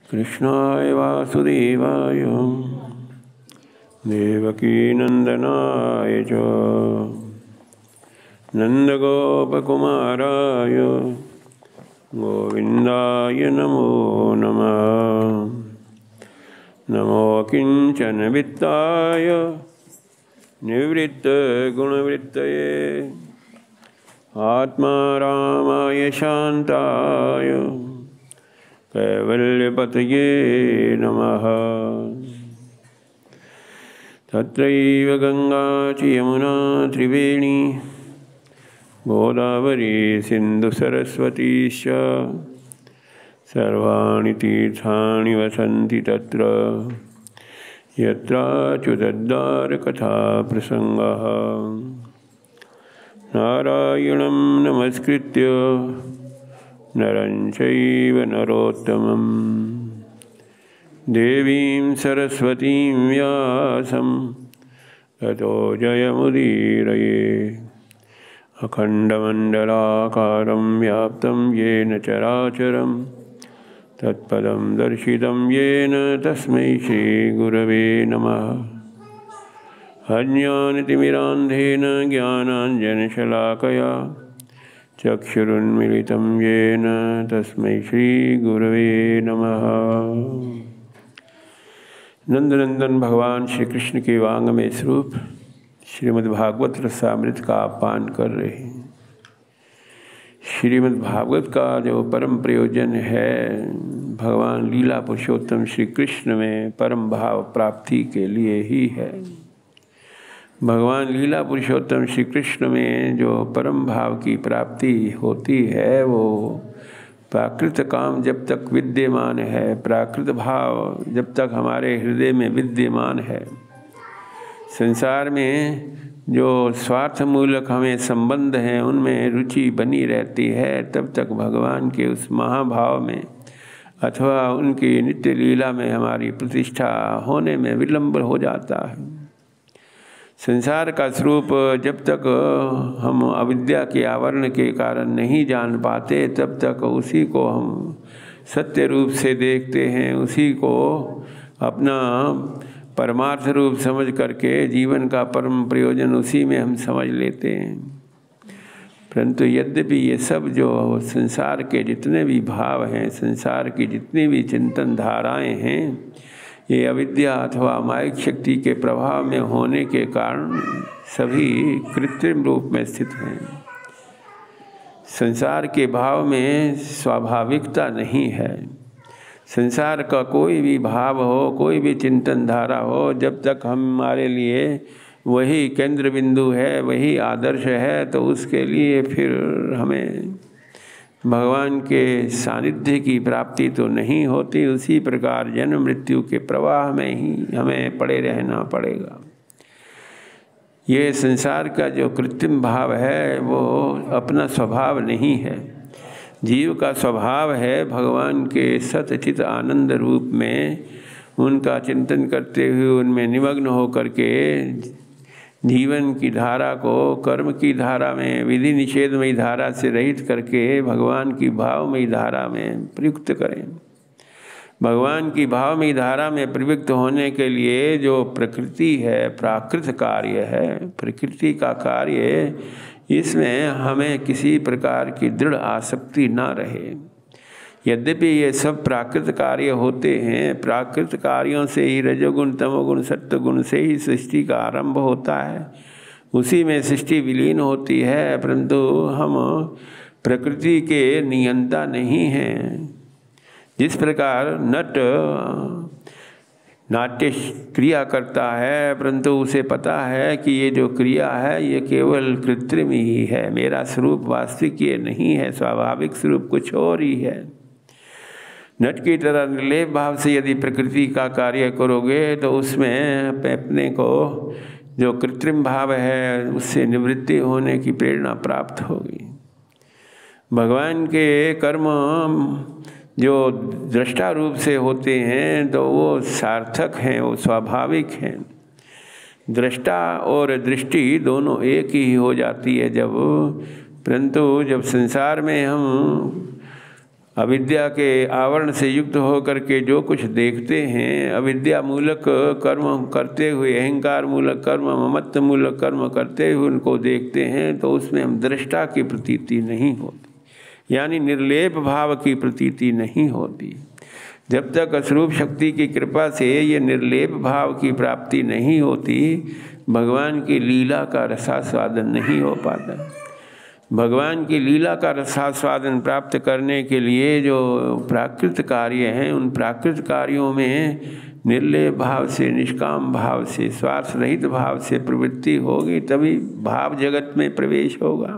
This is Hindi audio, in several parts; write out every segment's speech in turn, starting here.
कृष्णाय वासुदेवाय देवकीनन्दनाय च नन्दगोपकुमाराय गोविन्दाय नमो नमः। नमो किञ्चन वित्ताय निवृत्तगुणवृत्तये आत्मारामाय शान्ताय कैवल्यपतये नमः। तत्रैव गंगा च यमुना त्रिवेणी गोदावरी सिंधु सरस्वती च सर्वाणि तीर्थानि वसन्ति तत्र यत्राच्युतद्वारकथा प्रसंगः। नारायणं नमस्कृत्य नरं चैव नरोत्तमं देवीं सरस्वतीं व्यासं ततो जयमुदीरये। अखण्डमण्डलाकारं व्याप्तं येन चराचरं तत्पदं दर्शितं येन तस्मै श्रीगुरवे नमः। अज्ञानतिमिरान्धेन ज्ञानाञ्जनशलाकया चक्षुरुन्मिलितं येन तस्मै श्रीगुरवे नमः। नंदनंदन भगवान श्री कृष्ण के वांगमय स्वरूप श्रीमद्भागवत रसामृत का पान कर रहे हैं। श्रीमद्भागवत का जो परम प्रयोजन है भगवान लीला पुरुषोत्तम श्री कृष्ण में परम भाव प्राप्ति के लिए ही है। भगवान लीला पुरुषोत्तम श्री कृष्ण में जो परम भाव की प्राप्ति होती है वो प्राकृत काम जब तक विद्यमान है, प्राकृत भाव जब तक हमारे हृदय में विद्यमान है, संसार में जो स्वार्थ मूलक हमें संबंध हैं उनमें रुचि बनी रहती है, तब तक भगवान के उस महाभाव में अथवा उनकी नित्य लीला में हमारी प्रतिष्ठा होने में विलंब हो जाता है। संसार का स्वरूप जब तक हम अविद्या के आवरण के कारण नहीं जान पाते तब तक उसी को हम सत्य रूप से देखते हैं, उसी को अपना परमार्थ रूप समझ करके जीवन का परम प्रयोजन उसी में हम समझ लेते हैं। परंतु यद्यपि ये सब जो संसार के जितने भी भाव हैं, संसार की जितनी भी चिंतन धाराएं हैं, ये अविद्या अथवा मायिक शक्ति के प्रभाव में होने के कारण सभी कृत्रिम रूप में स्थित हैं। संसार के भाव में स्वाभाविकता नहीं है। संसार का कोई भी भाव हो, कोई भी चिंतन धारा हो, जब तक हमारे लिए वही केंद्र बिंदु है, वही आदर्श है, तो उसके लिए फिर हमें भगवान के सानिध्य की प्राप्ति तो नहीं होती। उसी प्रकार जन्म मृत्यु के प्रवाह में ही हमें पड़े रहना पड़ेगा। ये संसार का जो कृत्रिम भाव है वो अपना स्वभाव नहीं है। जीव का स्वभाव है भगवान के सतचित आनंद रूप में उनका चिंतन करते हुए उनमें निमग्न हो करके जीवन की धारा को कर्म की धारा में, विधि निषेधमयी धारा से रहित करके भगवान की भावमयी धारा में प्रयुक्त करें। भगवान की भावमयी धारा में प्रयुक्त होने के लिए जो प्रकृति है, प्राकृत कार्य है, प्रकृति का कार्य, इसमें हमें किसी प्रकार की दृढ़ आसक्ति ना रहे। यद्यपि ये सब प्राकृत कार्य होते हैं, प्राकृत कार्यों से ही रजोगुण तमोगुण सत्वगुण से ही सृष्टि का आरंभ होता है, उसी में सृष्टि विलीन होती है, परंतु हम प्रकृति के नियंता नहीं हैं। जिस प्रकार नट नाट्य क्रिया करता है परंतु उसे पता है कि ये जो क्रिया है ये केवल कृत्रिम ही है, मेरा स्वरूप वास्तविक ये नहीं है, स्वाभाविक स्वरूप कुछ और ही है। नट की तरह निर्लेप भाव से यदि प्रकृति का कार्य करोगे तो उसमें अपने को जो कृत्रिम भाव है उससे निवृत्ति होने की प्रेरणा प्राप्त होगी। भगवान के कर्म जो दृष्टा रूप से होते हैं तो वो सार्थक हैं, वो स्वाभाविक हैं। दृष्टा और दृष्टि दोनों एक ही हो जाती है जब, परंतु जब संसार में हम अविद्या के आवरण से युक्त होकर के जो कुछ देखते हैं, अविद्या मूलक कर्म करते हुए, अहंकार मूलक कर्म, ममत्व मूलक कर्म करते हुए उनको देखते हैं, तो उसमें हम दृष्टा की प्रतीति नहीं होती, यानी निर्लेप भाव की प्रतीति नहीं होती। जब तक अस्वरूप शक्ति की कृपा से ये निर्लेप भाव की प्राप्ति नहीं होती, भगवान की लीला का रसास्वादन नहीं हो पाता। भगवान की लीला का रसास्वादन प्राप्त करने के लिए जो प्राकृत कार्य हैं, उन प्राकृत कार्यों में निर्लेप भाव से, निष्काम भाव से, स्वार्थ रहित भाव से प्रवृत्ति होगी, तभी भाव जगत में प्रवेश होगा।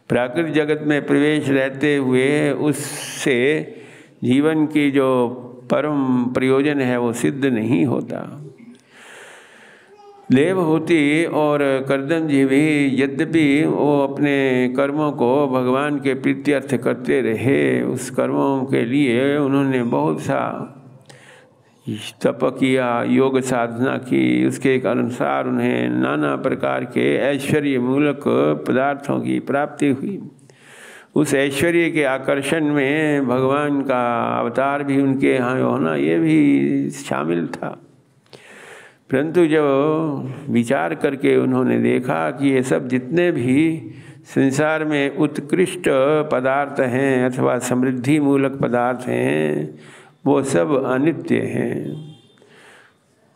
प्राकृत जगत में प्रवेश रहते हुए उससे जीवन की जो परम प्रयोजन है वो सिद्ध नहीं होता। देवहूति और कर्दम जी भी यद्यपि वो अपने कर्मों को भगवान के प्रीत्यर्थ करते रहे, उस कर्मों के लिए उन्होंने बहुत सा तप किया, योग साधना की, उसके अनुसार उन्हें नाना प्रकार के ऐश्वर्य मूलक पदार्थों की प्राप्ति हुई। उस ऐश्वर्य के आकर्षण में भगवान का अवतार भी उनके यहाँ होना ये भी शामिल था। परंतु जब विचार करके उन्होंने देखा कि ये सब जितने भी संसार में उत्कृष्ट पदार्थ हैं अथवा समृद्धि मूलक पदार्थ हैं, वो सब अनित्य हैं।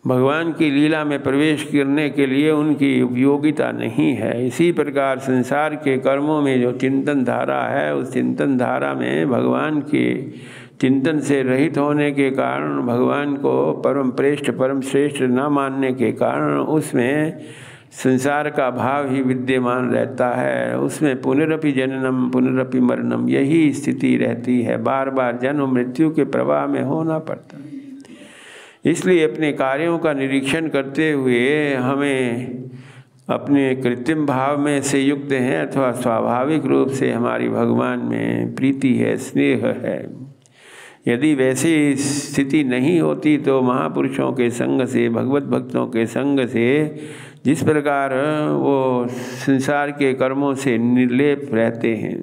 भगवान की लीला में प्रवेश करने के लिए उनकी उपयोगिता नहीं है। इसी प्रकार संसार के कर्मों में जो चिंतन धारा है, उस चिंतन धारा में भगवान के चिंतन से रहित होने के कारण, भगवान को परम प्रेष्ठ परम श्रेष्ठ न मानने के कारण उसमें संसार का भाव ही विद्यमान रहता है। उसमें पुनरपि जननम पुनरपि मरणम, यही स्थिति रहती है। बार बार जन्म मृत्यु के प्रवाह में होना पड़ता है। इसलिए अपने कार्यों का निरीक्षण करते हुए हमें अपने कृत्रिम भाव में से युक्त हैं अथवा स्वाभाविक रूप से हमारी भगवान में प्रीति है, स्नेह है, यदि वैसी स्थिति नहीं होती तो महापुरुषों के संग से, भगवत भक्तों के संग से जिस प्रकार वो संसार के कर्मों से निर्लेप रहते हैं,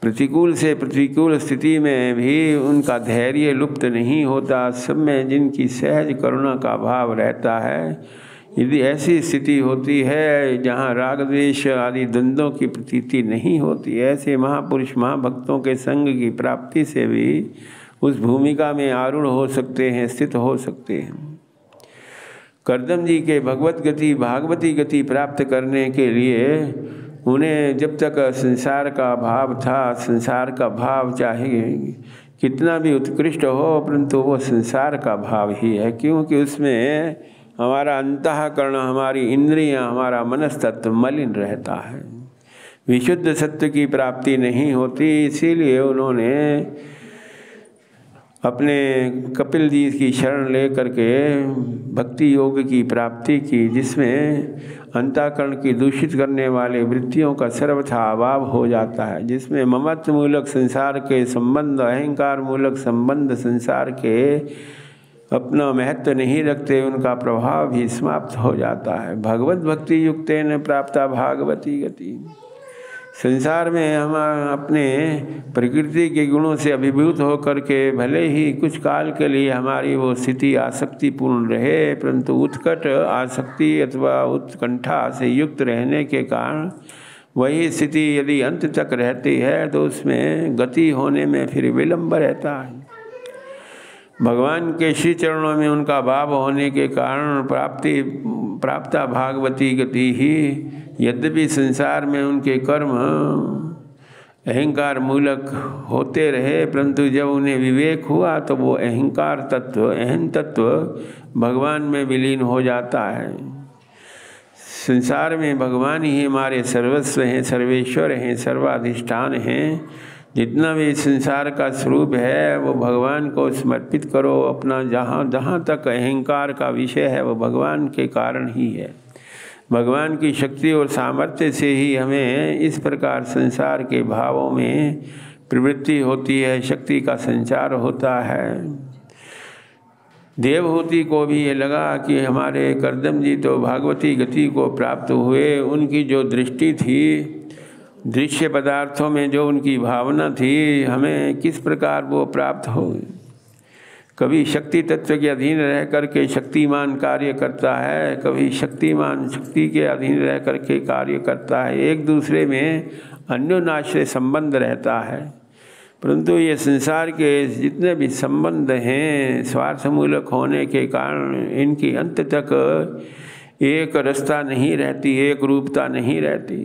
प्रतिकूल से प्रतिकूल स्थिति में भी उनका धैर्य लुप्त नहीं होता, सब में जिनकी सहज करुणा का भाव रहता है, यदि ऐसी स्थिति होती है जहाँ राग द्वेष आदि द्वंद्वों की प्रतीति नहीं होती, ऐसे महापुरुष महाभक्तों के संग की प्राप्ति से भी उस भूमिका में आरूढ़ हो सकते हैं, स्थित हो सकते हैं। कर्दम जी के भगवत गति, भागवती गति प्राप्त करने के लिए उन्हें जब तक संसार का भाव था, संसार का भाव चाहे कितना भी उत्कृष्ट हो, परंतु वो संसार का भाव ही है, क्योंकि उसमें हमारा अंतःकरण, हमारी इंद्रियां, हमारा मनस्तत्व मलिन रहता है, विशुद्ध सत्य की प्राप्ति नहीं होती। इसीलिए उन्होंने अपने कपिल जी की शरण ले करके भक्ति योग की प्राप्ति की, जिसमें अंतःकरण की दूषित करने वाले वृत्तियों का सर्वथा अभाव हो जाता है, जिसमें ममत्व मूलक संसार के संबंध, अहंकार मूलक संबंध संसार के अपना महत्व नहीं रखते, उनका प्रभाव भी समाप्त हो जाता है। भगवत भक्ति युक्तेन प्राप्ता भागवती गति। संसार में हम अपने प्रकृति के गुणों से अभिभूत होकर के भले ही कुछ काल के लिए हमारी वो स्थिति आसक्तिपूर्ण रहे, परंतु उत्कट आसक्ति अथवा उत्कंठा से युक्त रहने के कारण वही स्थिति यदि अंत तक रहती है तो उसमें गति होने में फिर विलंब रहता है। भगवान के श्री चरणों में उनका भाव होने के कारण प्राप्ता भागवती गति ही, यद्यपि संसार में उनके कर्म अहंकार मूलक होते रहे, परंतु जब उन्हें विवेक हुआ तो वो अहंकार तत्व, अहं तत्व भगवान में विलीन हो जाता है। संसार में भगवान ही हमारे सर्वस्व हैं, सर्वेश्वर हैं, सर्वाधिष्ठान हैं। जितना भी संसार का स्वरूप है वो भगवान को समर्पित करो। अपना जहाँ तक अहंकार का विषय है वो भगवान के कारण ही है। भगवान की शक्ति और सामर्थ्य से ही हमें इस प्रकार संसार के भावों में प्रवृत्ति होती है, शक्ति का संचार होता है। देवहूति को भी ये लगा कि हमारे कर्दम जी तो भागवती गति को प्राप्त हुए, उनकी जो दृष्टि थी दृश्य पदार्थों में जो उनकी भावना थी, हमें किस प्रकार वो प्राप्त हो। कभी शक्ति तत्व के अधीन रह करके शक्तिमान कार्य करता है, कभी शक्तिमान शक्ति के अधीन रह करके कार्य करता है, एक दूसरे में अन्योन्याश्रय संबंध रहता है। परंतु ये संसार के जितने भी संबंध हैं स्वार्थमूलक होने के कारण इनकी अंत तक एक रसता नहीं रहती, एक रूपता नहीं रहती।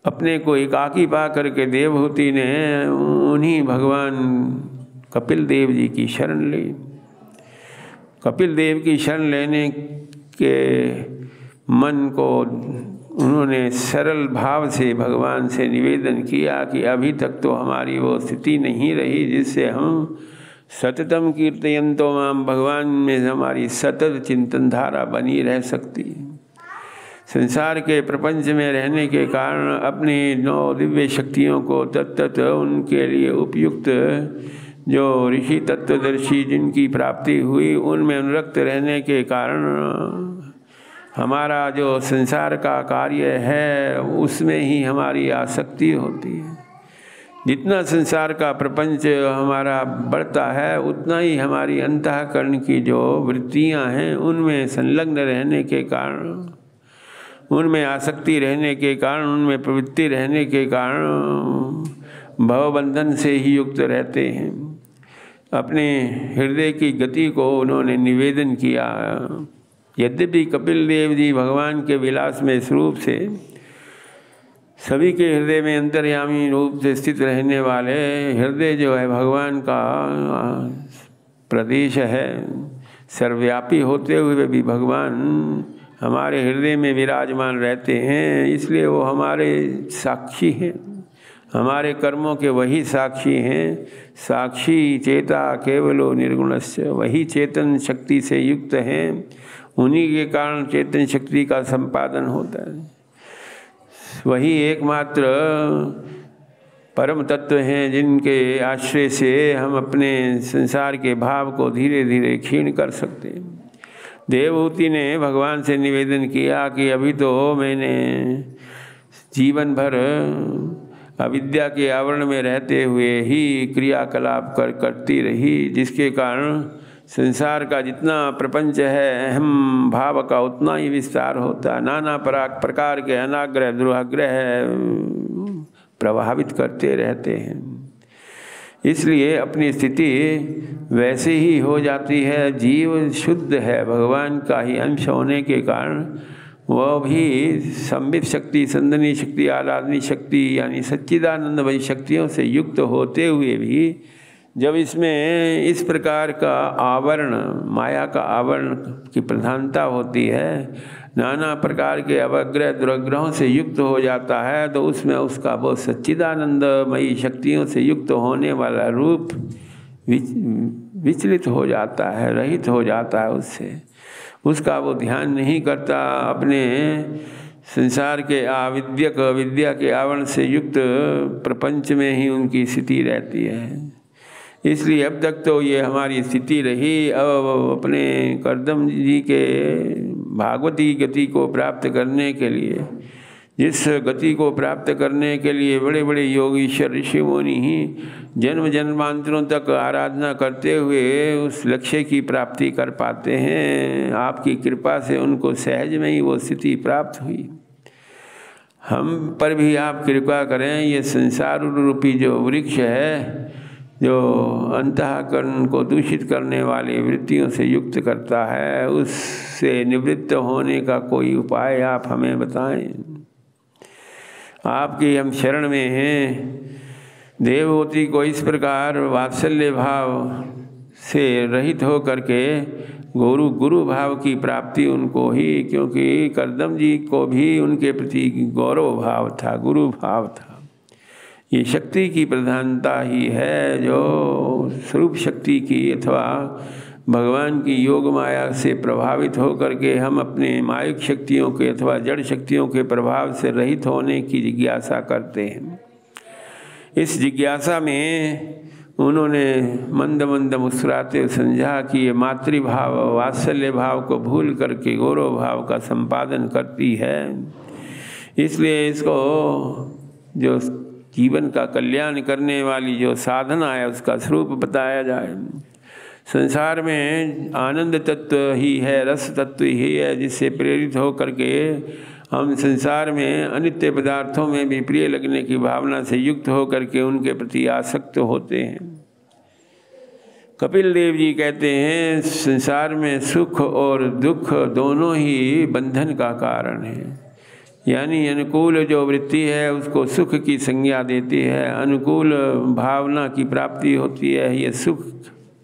अपने को एकाकी पा करके देवहूति ने उन्हीं भगवान कपिल देव जी की शरण ली। कपिल देव की शरण लेने के मन को उन्होंने सरल भाव से भगवान से निवेदन किया कि अभी तक तो हमारी वो स्थिति नहीं रही जिससे हम सततम कीर्तयन्तो माम, भगवान में हमारी सतत चिंतन धारा बनी रह सकती। संसार के प्रपंच में रहने के कारण अपनी 9 दिव्य शक्तियों को तत्त उनके लिए उपयुक्त जो ऋषि तत्वदर्शी जिनकी प्राप्ति हुई उनमें अनुरक्त रहने के कारण हमारा जो संसार का कार्य है उसमें ही हमारी आसक्ति होती है। जितना संसार का प्रपंच हमारा बढ़ता है उतना ही हमारी अंतःकरण की जो वृत्तियां हैं उनमें संलग्न रहने के कारण, उनमें आसक्ति रहने के कारण, उनमें प्रवृत्ति रहने के कारण भवबंधन से ही युक्त रहते हैं। अपने हृदय की गति को उन्होंने निवेदन किया। यद्यपि कपिल देव जी भगवान के विलास में स्वरूप से सभी के हृदय में अंतर्यामी रूप से स्थित रहने वाले, हृदय जो है भगवान का प्रदेश है, सर्वव्यापी होते हुए भी भगवान हमारे हृदय में विराजमान रहते हैं। इसलिए वो हमारे साक्षी हैं, हमारे कर्मों के वही साक्षी हैं। साक्षी चेता केवलो निर्गुणस्य, वही चेतन शक्ति से युक्त हैं, उन्हीं के कारण चेतन शक्ति का संपादन होता है। वही एकमात्र परम तत्व हैं जिनके आश्रय से हम अपने संसार के भाव को धीरे धीरे क्षीण कर सकते हैं। देवहूति ने भगवान से निवेदन किया कि अभी तो मैंने जीवन भर अविद्या के आवरण में रहते हुए ही क्रियाकलाप करती रही, जिसके कारण संसार का जितना प्रपंच है अहम भाव का उतना ही विस्तार होता है। नाना प्रकार के अनाग्रह दुराग्रह प्रभावित करते रहते हैं। इसलिए अपनी स्थिति वैसे ही हो जाती है। जीव शुद्ध है, भगवान का ही अंश होने के कारण वह भी संबित शक्ति, संदनी शक्ति, आराधनी शक्ति यानी सच्चिदानंदमयी शक्तियों से युक्त होते हुए भी जब इसमें इस प्रकार का आवरण, माया का आवरण की प्रधानता होती है, नाना प्रकार के अवग्रह दुराग्रहों से युक्त हो जाता है, तो उसमें उसका वो सच्चिदानंदमयी शक्तियों से युक्त होने वाला रूप विचलित हो जाता है, रहित हो जाता है। उससे उसका वो ध्यान नहीं करता। अपने संसार के विद्या के आवरण से युक्त प्रपंच में ही उनकी स्थिति रहती है। इसलिए अब तक तो ये हमारी स्थिति रही। अब अपने कर्दम जी के भागवती गति को प्राप्त करने के लिए, जिस गति को प्राप्त करने के लिए बड़े बड़े योगीश्वर ऋषि मुनि ही जन्म जन्मांतरों तक आराधना करते हुए उस लक्ष्य की प्राप्ति कर पाते हैं, आपकी कृपा से उनको सहज में ही वो स्थिति प्राप्त हुई। हम पर भी आप कृपा करें। ये संसार रूपी जो वृक्ष है, जो अंतःकरण को दूषित करने वाली वृत्तियों से युक्त करता है, उससे निवृत्त होने का कोई उपाय आप हमें बताएं। आपकी हम शरण में हैं। देवहूति को इस प्रकार वात्सल्य भाव से रहित हो करके गुरु भाव की प्राप्ति उनको ही, क्योंकि कर्दम जी को भी उनके प्रति गौरव भाव था, गुरु भाव था। ये शक्ति की प्रधानता ही है जो स्वरूप शक्ति की अथवा भगवान की योग माया से प्रभावित होकर के हम अपने मायिक शक्तियों के अथवा जड़ शक्तियों के प्रभाव से रहित होने की जिज्ञासा करते हैं। इस जिज्ञासा में उन्होंने मंद मंद मुस्कुराते समझा कि ये मातृभाव, वात्सल्य भाव को भूल करके गौरव भाव का संपादन करती है। इसलिए इसको जो जीवन का कल्याण करने वाली जो साधना है उसका स्वरूप बताया जाए। संसार में आनंद तत्व ही है, रस तत्व ही है, जिससे प्रेरित हो करके हम संसार में अनित्य पदार्थों में भी प्रिय लगने की भावना से युक्त हो करके उनके प्रति आसक्त होते हैं। कपिल देव जी कहते हैं संसार में सुख और दुख दोनों ही बंधन का कारण है। यानी अनुकूल जो वृत्ति है उसको सुख की संज्ञा देती है, अनुकूल भावना की प्राप्ति होती है, ये सुख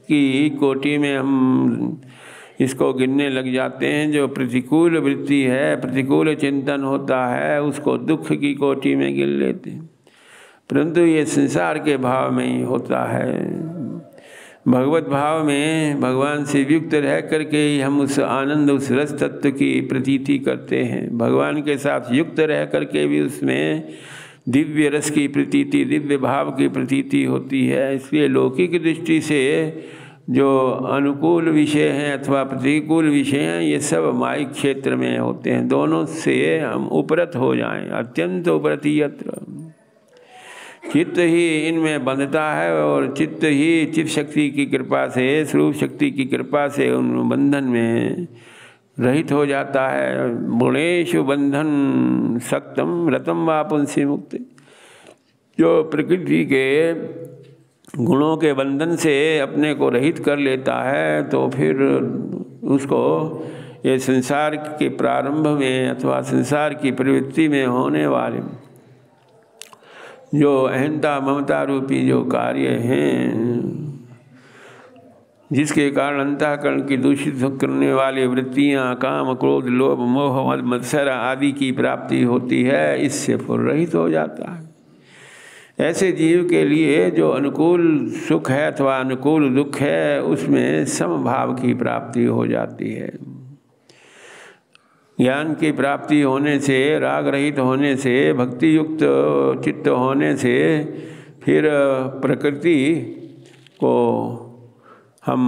की कोटि में हम इसको गिनने लग जाते हैं। जो प्रतिकूल वृत्ति है, प्रतिकूल चिंतन होता है, उसको दुख की कोटि में गिन लेते हैं। परंतु ये संसार के भाव में ही होता है। भगवत भाव में भगवान से युक्त रह करके ही हम उस आनंद, उस रस तत्व की प्रतीति करते हैं। भगवान के साथ युक्त रह करके भी उसमें दिव्य रस की प्रतीति, दिव्य भाव की प्रतीति होती है। इसलिए लौकिक दृष्टि से जो अनुकूल विषय हैं अथवा प्रतिकूल विषय हैं, ये सब मायिक क्षेत्र में होते हैं। दोनों से हम उपरत हो जाएं, अत्यंत उपरत यत्र। चित्त ही इनमें बंधता है और चित्त ही चित्त शक्ति की कृपा से, स्वरूप शक्ति की कृपा से उन बंधन में रहित हो जाता है। गुणेषु बंधन सक्तम रतम वा पुंसी मुक्ति। जो प्रकृति के गुणों के बंधन से अपने को रहित कर लेता है तो फिर उसको ये संसार के प्रारंभ में अथवा संसार की प्रवृत्ति में होने वाले जो अहंता ममता रूपी जो कार्य हैं, जिसके कारण अंतःकरण की दूषित करने वाली वृत्तियाँ, काम, क्रोध, लोभ, मोह, मद, मत्सर आदि की प्राप्ति होती है, इससे फिर रहित हो जाता है। ऐसे जीव के लिए जो अनुकूल सुख है अथवा अनुकूल दुख है, उसमें समभाव की प्राप्ति हो जाती है। ज्ञान की प्राप्ति होने से, राग रहित होने से, भक्ति युक्त चित्त होने से फिर प्रकृति को हम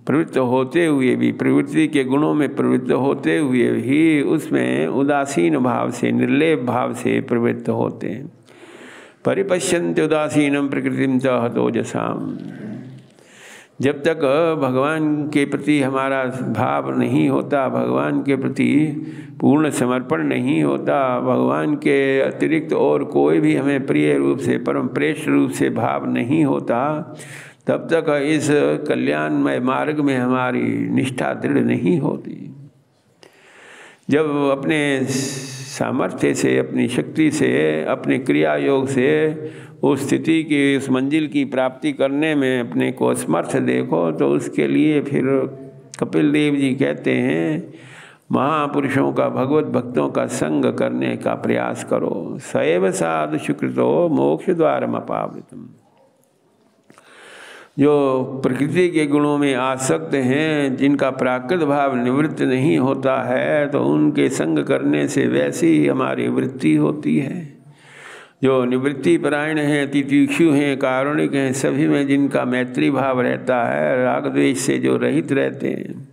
प्रवृत्त होते हुए भी, प्रवृत्ति के गुणों में प्रवृत्त होते हुए ही उसमें उदासीन भाव से, निर्लेप भाव से प्रवृत्त होते हैं। परिपश्यन्ति उदासीनं प्रकृतिं च हतोजसाम। जब तक भगवान के प्रति हमारा भाव नहीं होता, भगवान के प्रति पूर्ण समर्पण नहीं होता, भगवान के अतिरिक्त और कोई भी हमें प्रिय रूप से, परम प्रेष्ठ रूप से भाव नहीं होता, तब तक इस कल्याणमय मार्ग में हमारी निष्ठा दृढ़ नहीं होती। जब अपने सामर्थ्य से, अपनी शक्ति से, अपने क्रिया योग से उस स्थिति की, उस मंजिल की प्राप्ति करने में अपने को असमर्थ देखो, तो उसके लिए फिर कपिल देव जी कहते हैं महापुरुषों का, भगवत भक्तों का संग करने का प्रयास करो। सैव साधु सुकृतो मोक्ष द्वारम अपावृतम। जो प्रकृति के गुणों में आसक्त हैं, जिनका प्राकृत भाव निवृत्त नहीं होता है, तो उनके संग करने से वैसी ही हमारी वृत्ति होती है। जो निवृत्ति परायण हैं, तितिक्षु हैं, कारुणिक हैं, सभी में जिनका मैत्री भाव रहता है, राग द्वेष से जो रहित रहते हैं,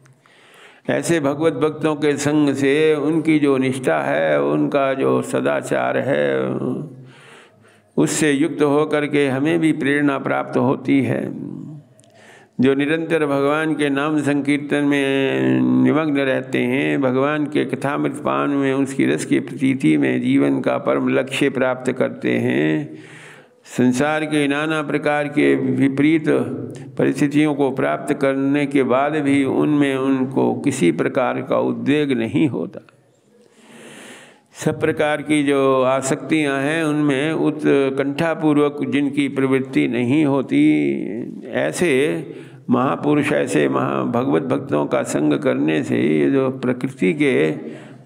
ऐसे भगवत भक्तों के संग से उनकी जो निष्ठा है, उनका जो सदाचार है, उससे युक्त होकर के हमें भी प्रेरणा प्राप्त होती है। जो निरंतर भगवान के नाम संकीर्तन में निमग्न रहते हैं, भगवान के कथामृत पान में, उसकी रस की प्रतीति में जीवन का परम लक्ष्य प्राप्त करते हैं, संसार के नाना प्रकार के विपरीत परिस्थितियों को प्राप्त करने के बाद भी उनमें उनको किसी प्रकार का उद्वेग नहीं होता। सब प्रकार की जो आसक्तियां हैं उनमें उत्कंठापूर्वक जिनकी प्रवृत्ति नहीं होती, ऐसे महापुरुष, ऐसे भगवत भक्तों का संग करने से ये जो प्रकृति के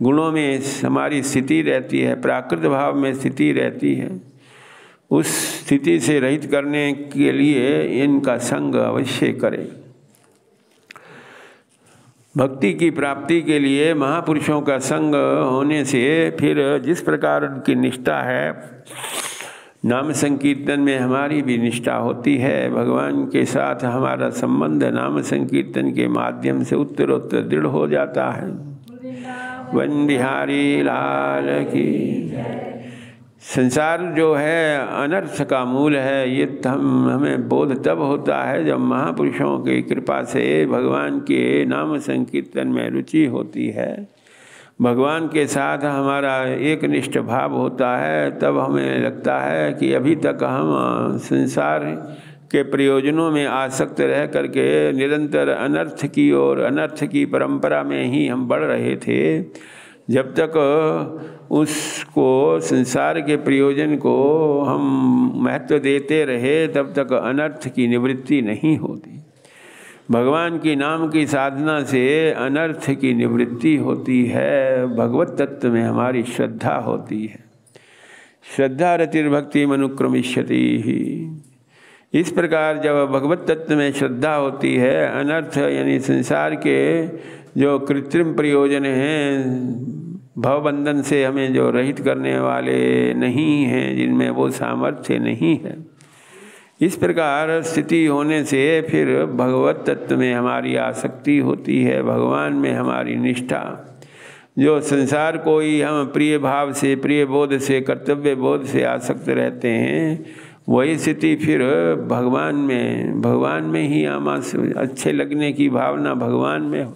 गुणों में हमारी स्थिति रहती है, प्राकृत भाव में स्थिति रहती है, उस स्थिति से रहित करने के लिए इनका संग अवश्य करें। भक्ति की प्राप्ति के लिए महापुरुषों का संग होने से फिर जिस प्रकार उनकी निष्ठा है, नाम संकीर्तन में हमारी भी निष्ठा होती है। भगवान के साथ हमारा संबंध नाम संकीर्तन के माध्यम से उत्तरोत्तर दृढ़ हो जाता है। वन बिहारी लाल की। संसार जो है अनर्थ का मूल है, ये हमें बोध तब होता है जब महापुरुषों की कृपा से भगवान के नाम संकीर्तन में रुचि होती है, भगवान के साथ हमारा एक निष्ठ भाव होता है। तब हमें लगता है कि अभी तक हम संसार के प्रयोजनों में आसक्त रह करके निरंतर अनर्थ की और अनर्थ की परंपरा में ही हम बढ़ रहे थे। जब तक उसको संसार के प्रयोजन को हम महत्व देते रहे तब तक अनर्थ की निवृत्ति नहीं होती। भगवान की नाम की साधना से अनर्थ की निवृत्ति होती है, भगवत तत्व में हमारी श्रद्धा होती है। श्रद्धा रतिर्भक्ति मनुक्रमिष्यति ही। इस प्रकार जब भगवत तत्व में श्रद्धा होती है, अनर्थ यानी संसार के जो कृत्रिम प्रयोजन हैं, भवबंधन से हमें जो रहित करने वाले नहीं हैं, जिनमें वो सामर्थ्य नहीं है, इस प्रकार स्थिति होने से फिर भगवत तत्व में हमारी आसक्ति होती है, भगवान में हमारी निष्ठा। जो संसार को ही हम प्रिय भाव से, प्रिय बोध से, कर्तव्य बोध से आसक्त रहते हैं, वही स्थिति फिर भगवान में ही हम अच्छे लगने की भावना भगवान में हो।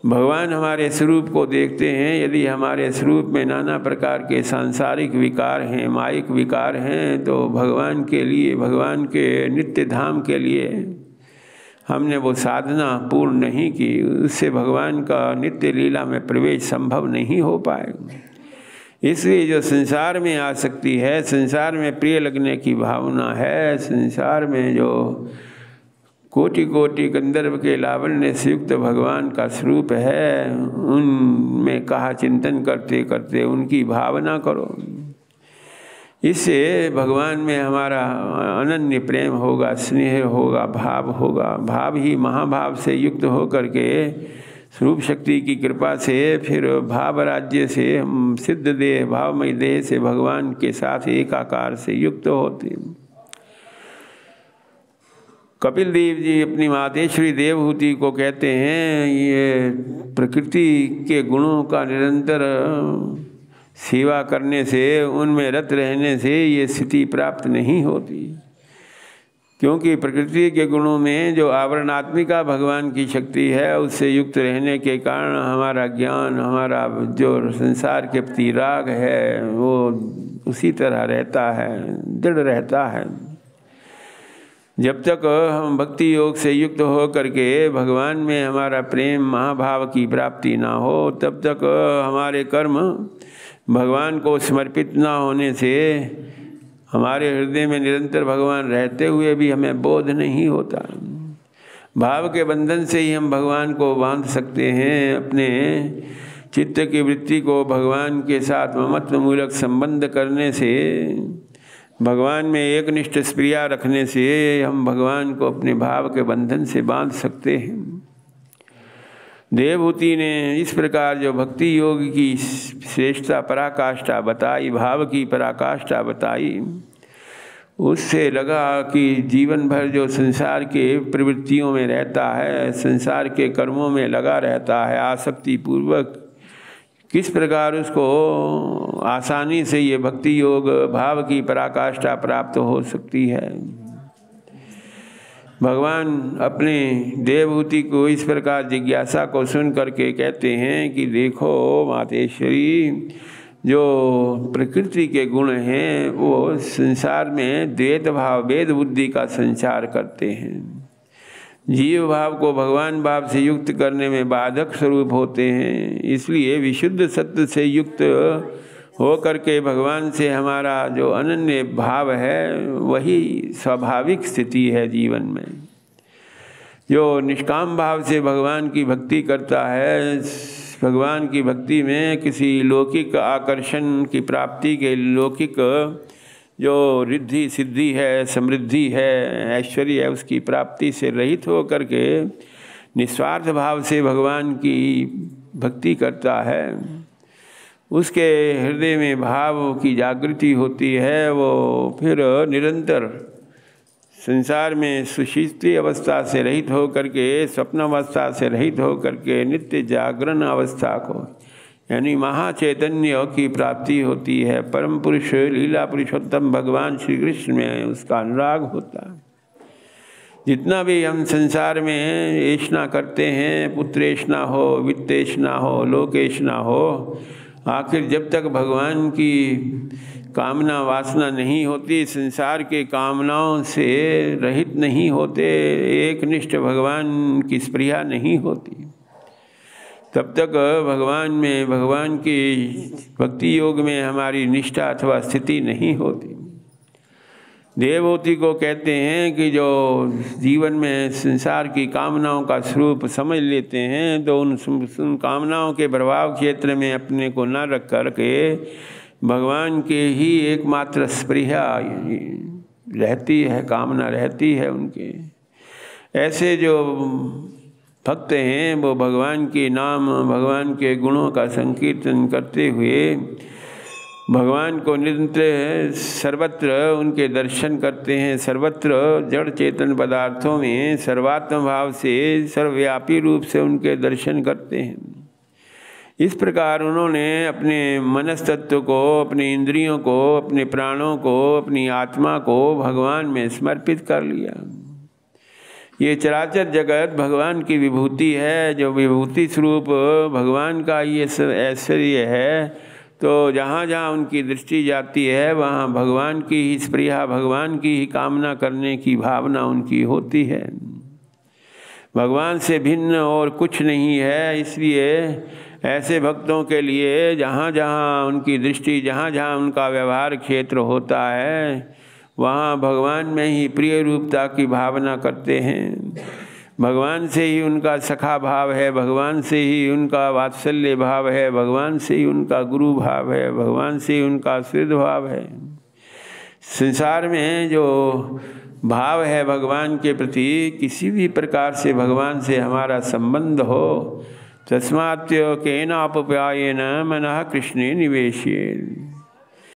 भगवान हमारे स्वरूप को देखते हैं। यदि हमारे स्वरूप में नाना प्रकार के सांसारिक विकार हैं, मायिक विकार हैं, तो भगवान के लिए, भगवान के नित्य धाम के लिए हमने वो साधना पूर्ण नहीं की, उससे भगवान का नित्य लीला में प्रवेश संभव नहीं हो पाएगा। इसलिए जो संसार में आसक्ति है, संसार में प्रिय लगने की भावना है, संसार में जो कोटि कोटि गंधर्व के लावण्य से युक्त भगवान का स्वरूप है, उनमें कहा चिंतन करते करते उनकी भावना करो। इससे भगवान में हमारा अनन्य प्रेम होगा, स्नेह होगा, भाव होगा। भाव ही महाभाव से युक्त हो करके स्वरूप शक्ति की कृपा से फिर भाव राज्य से हम सिद्ध देह, भावमय देह से भगवान के साथ एक आकार से युक्त होते। कपिल देव जी अपनी मातेश्वरी देवहूति को कहते हैं, ये प्रकृति के गुणों का निरंतर सेवा करने से, उनमें रत रहने से ये स्थिति प्राप्त नहीं होती। क्योंकि प्रकृति के गुणों में जो आवरणात्मिका भगवान की शक्ति है, उससे युक्त रहने के कारण हमारा ज्ञान, हमारा जो संसार के प्रति राग है, वो उसी तरह रहता है, दृढ़ रहता है। जब तक हम भक्ति योग से युक्त हो करके भगवान में हमारा प्रेम, महाभाव की प्राप्ति ना हो, तब तक हमारे कर्म भगवान को समर्पित ना होने से हमारे हृदय में निरंतर भगवान रहते हुए भी हमें बोध नहीं होता। भाव के बंधन से ही हम भगवान को बांध सकते हैं। अपने चित्त की वृत्ति को भगवान के साथ ममत्व मूलक संबंध करने से, भगवान में एक निष्ठ स्प्रिया रखने से हम भगवान को अपने भाव के बंधन से बांध सकते हैं। देवहूति ने इस प्रकार जो भक्ति योग की श्रेष्ठता, पराकाष्ठा बताई, भाव की पराकाष्ठा बताई, उससे लगा कि जीवन भर जो संसार के प्रवृत्तियों में रहता है, संसार के कर्मों में लगा रहता है आसक्ति पूर्वक, किस प्रकार उसको आसानी से ये भक्ति योग, भाव की पराकाष्ठा प्राप्त हो सकती है। भगवान अपने देवहूति को इस प्रकार जिज्ञासा को सुन करके कहते हैं कि देखो मातेश्वरी, जो प्रकृति के गुण हैं वो संसार में द्वैत भाव, भेद बुद्धि का संचार करते हैं। जीव भाव को भगवान भाव से युक्त करने में बाधक स्वरूप होते हैं। इसलिए विशुद्ध सत्य से युक्त हो करके भगवान से हमारा जो अनन्य भाव है, वही स्वाभाविक स्थिति है जीवन में। जो निष्काम भाव से भगवान की भक्ति करता है, भगवान की भक्ति में किसी लौकिक आकर्षण की प्राप्ति के, लौकिक जो रिद्धि सिद्धि है, समृद्धि है, ऐश्वर्य है, उसकी प्राप्ति से रहित हो करके निस्वार्थ भाव से भगवान की भक्ति करता है, उसके हृदय में भाव की जागृति होती है। वो फिर निरंतर संसार में सुषुप्ति अवस्था से रहित हो करके, स्वप्न अवस्था से रहित हो करके नित्य जागरण अवस्था को यानी महाचैतन्य की प्राप्ति होती है। परम पुरुष लीला पुरुषोत्तम भगवान श्री कृष्ण में उसका अनुराग होता है। जितना भी हम संसार में ऐष्णा करते हैं, पुत्रेष्णा हो, वित्तेष्णा हो, लोकेष्णा हो, आखिर जब तक भगवान की कामना वासना नहीं होती, संसार के कामनाओं से रहित नहीं होते, एकनिष्ठ भगवान की स्पृहा नहीं होती, तब तक भगवान में, भगवान की भक्ति योग में हमारी निष्ठा अथवा स्थिति नहीं होती। देवहूति को कहते हैं कि जो जीवन में संसार की कामनाओं का स्वरूप समझ लेते हैं तो उन कामनाओं के प्रभाव क्षेत्र में अपने को न रख करके भगवान के ही एकमात्र स्पृहा रहती है, कामना रहती है उनके। ऐसे जो भक्त हैं वो भगवान के नाम, भगवान के गुणों का संकीर्तन करते हुए भगवान को निरंतर सर्वत्र उनके दर्शन करते हैं। सर्वत्र जड़ चेतन पदार्थों में सर्वात्म भाव से सर्वव्यापी रूप से उनके दर्शन करते हैं। इस प्रकार उन्होंने अपने मनस्तत्व को, अपने इंद्रियों को, अपने प्राणों को, अपनी आत्मा को भगवान में समर्पित कर लिया। ये चराचर जगत भगवान की विभूति है। जो विभूति स्वरूप भगवान का ये ऐश्वर्य है, तो जहाँ जहाँ उनकी दृष्टि जाती है वहाँ भगवान की ही स्पृहा, भगवान की ही कामना करने की भावना उनकी होती है। भगवान से भिन्न और कुछ नहीं है। इसलिए ऐसे भक्तों के लिए जहाँ जहाँ उनकी दृष्टि, जहाँ जहाँ उनका व्यवहार क्षेत्र होता है, वहाँ भगवान में ही प्रिय रूपता की भावना करते हैं। भगवान से ही उनका सखा भाव है, भगवान से ही उनका वात्सल्य भाव है, भगवान से ही उनका गुरु भाव है, भगवान से ही उनका सिद्ध भाव है। संसार में जो भाव है भगवान के प्रति, किसी भी प्रकार से भगवान से हमारा संबंध हो, तस्मात् केनाप्यायेन मनः कृष्णे निवेशयेत्।